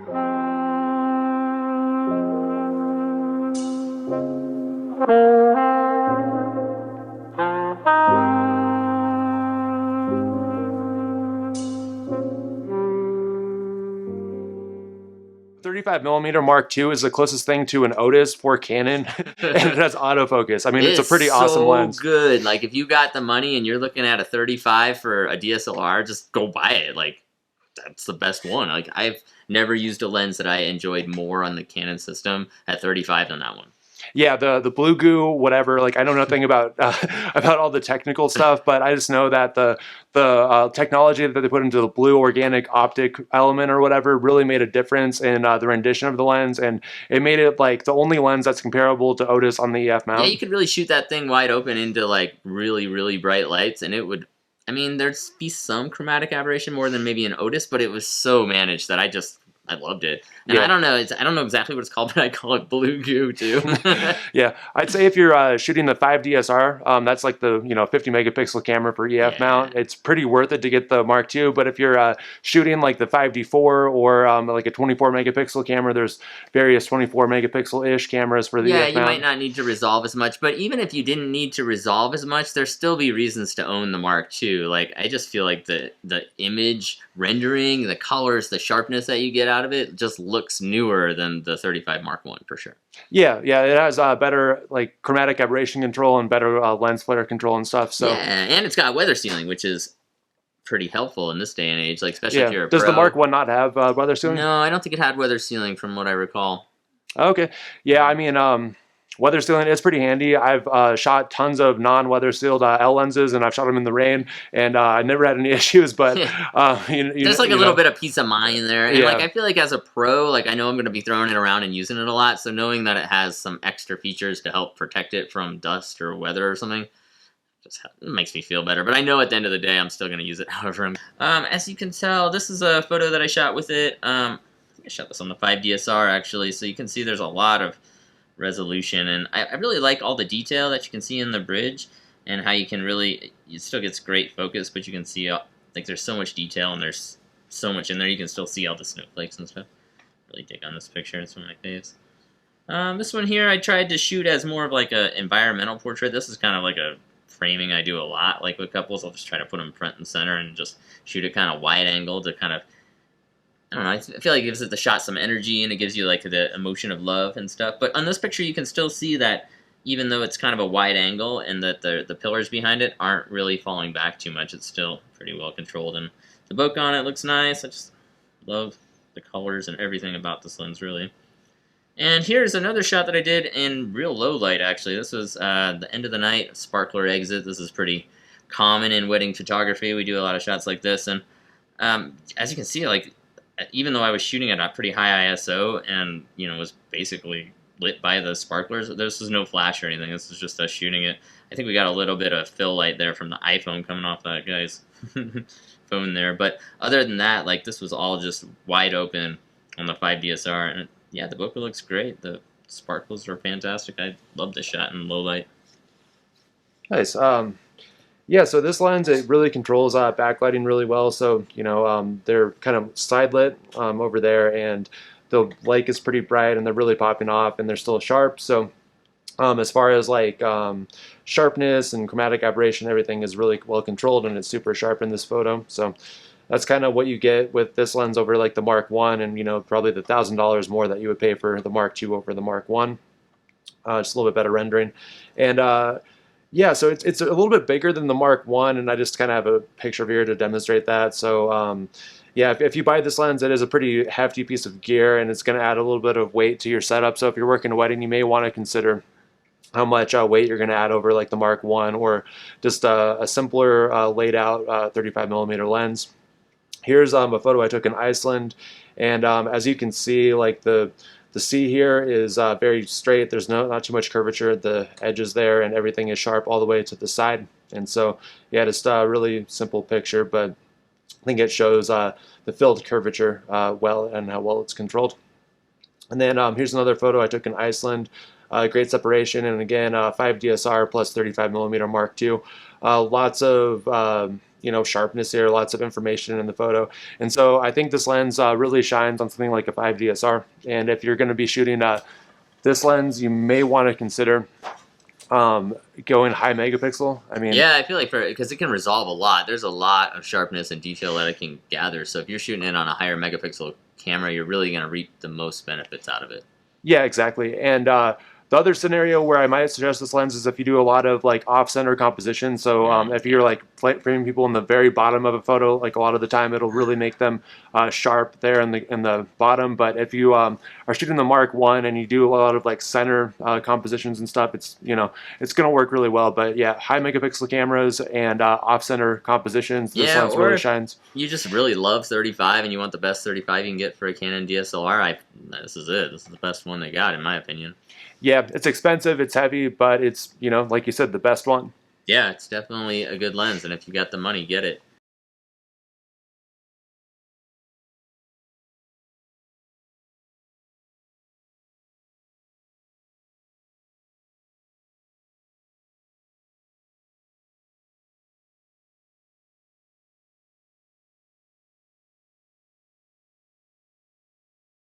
$35mm Mark II is the closest thing to an Otis for Canon, and it has autofocus. I mean, it's a pretty awesome lens. So good. Like, if you got the money and you're looking at a 35 for a DSLR, just go buy it. Like, that's the best one. Like, I've never used a lens that I enjoyed more on the Canon system at 35 than that one. Yeah, the blue goo, whatever. Like, I know nothing about about all the technical stuff, but I just know that the technology that they put into the blue organic optic element or whatever really made a difference in the rendition of the lens, and it made it like the only lens that's comparable to Otis on the EF mount. Yeah, you could really shoot that thing wide open into like really, really bright lights, and it would. I mean, there'd be some chromatic aberration more than maybe an Otis, but it was so managed that I loved it. And yeah. I don't know exactly what it's called, but I call it blue goo too. Yeah, I'd say if you're shooting the 5 DSR, that's like the 50 megapixel camera for EF mount. It's pretty worth it to get the Mark II. But if you're shooting like the 5D4 or like a 24 megapixel camera, there's various 24 megapixel ish cameras for the EF mount. Yeah, you might not need to resolve as much, but even if you didn't need to resolve as much, there'd still be reasons to own the Mark II. Like, I just feel like the image rendering, the colors, the sharpness that you get out of it just looks newer than the 35 Mark I for sure. Yeah, it has better like chromatic aberration control and better lens flare control and stuff. So yeah, and it's got weather sealing, which is pretty helpful in this day and age, like especially if you're a pro. Does the Mark I not have weather sealing? No, I don't think it had weather sealing from what I recall. Okay, yeah, I mean, weather sealing is pretty handy. I've shot tons of non-weather sealed L lenses, and I've shot them in the rain, and I never had any issues. But there's like a little bit of peace of mind there, and like I feel like as a pro, like I know I'm going to be throwing it around and using it a lot, so knowing that it has some extra features to help protect it from dust or weather or something, just makes me feel better. But I know at the end of the day, I'm still going to use it however. As you can tell, this is a photo that I shot with it. I think I shot this on the 5 DSR actually, so you can see there's a lot of resolution, and I really like all the detail that you can see in the bridge, and how you can really, it still gets great focus, but you can see like there's so much detail and there's so much in there. You can still see all the snowflakes and stuff. Really dig on this picture. It's one of my faves. This one here I tried to shoot as more of like a environmental portrait. This is kind of like a framing I do a lot, like with couples. I'll just try to put them front and center and just shoot it kind of wide angle to kind of, I don't know, I feel like it gives the shot some energy, and it gives you like the emotion of love and stuff. But on this picture you can still see that even though it's kind of a wide angle and that the pillars behind it aren't really falling back too much, it's still pretty well controlled. And the bokeh on it looks nice. I just love the colors and everything about this lens, really. And here's another shot that I did in real low light, actually. This was the end of the night, sparkler exit. This is pretty common in wedding photography. We do a lot of shots like this. And as you can see, like, even though I was shooting at a pretty high ISO and, was basically lit by the sparklers, this was no flash or anything. This was just us shooting it. I think we got a little bit of fill light there from the iPhone coming off that guy's phone there. But other than that, like, this was all just wide open on the 5 DSR. And yeah, the bokeh looks great. The sparkles are fantastic. I love this shot in low light. Nice. Yeah, so this lens, it really controls backlighting really well. So, they're kind of side lit over there, and the light is pretty bright, and they're really popping off, and they're still sharp. So as far as like sharpness and chromatic aberration, everything is really well controlled, and it's super sharp in this photo. So that's kind of what you get with this lens over like the Mark I, and probably the $1,000 more that you would pay for the Mark II over the Mark I. Just a little bit better rendering. And yeah, so it's a little bit bigger than the Mark I, and I just kind of have a picture here to demonstrate that. So yeah, if you buy this lens, it is a pretty hefty piece of gear, and it's going to add a little bit of weight to your setup. So if you're working a wedding, you may want to consider how much weight you're going to add over like the Mark I, or just a simpler laid out 35mm lens. Here's a photo I took in Iceland, and as you can see, like the sea here is very straight. There's not too much curvature at the edges there, and everything is sharp all the way to the side. And so, yeah, just a really simple picture, but I think it shows the filled curvature well, and how well it's controlled. And then here's another photo I took in Iceland. Great separation, and again 5 DSR plus 35mm Mark II. Lots of sharpness here, lots of information in the photo. And so I think this lens really shines on something like a 5 DSR. And if you're going to be shooting this lens, you may want to consider going high megapixel. I mean, yeah, I feel like because it can resolve a lot. There's a lot of sharpness and detail that it can gather. So if you're shooting it on a higher megapixel camera, you're really going to reap the most benefits out of it. Yeah, exactly. And the other scenario where I might suggest this lens is if you do a lot of like off-center composition. So if you're like framing people in the very bottom of a photo, like a lot of the time it'll really make them sharp there in the bottom. But if you are shooting the Mark I and you do a lot of like center compositions and stuff, it's it's gonna work really well. But yeah, high megapixel cameras and off-center compositions, this lens really shines. You just really love 35 and you want the best 35 you can get for a Canon DSLR. This is it. This is the best one they got, in my opinion. Yeah, it's expensive, it's heavy, but it's, like you said, the best one. Yeah, it's definitely a good lens, and if you got the money, get it.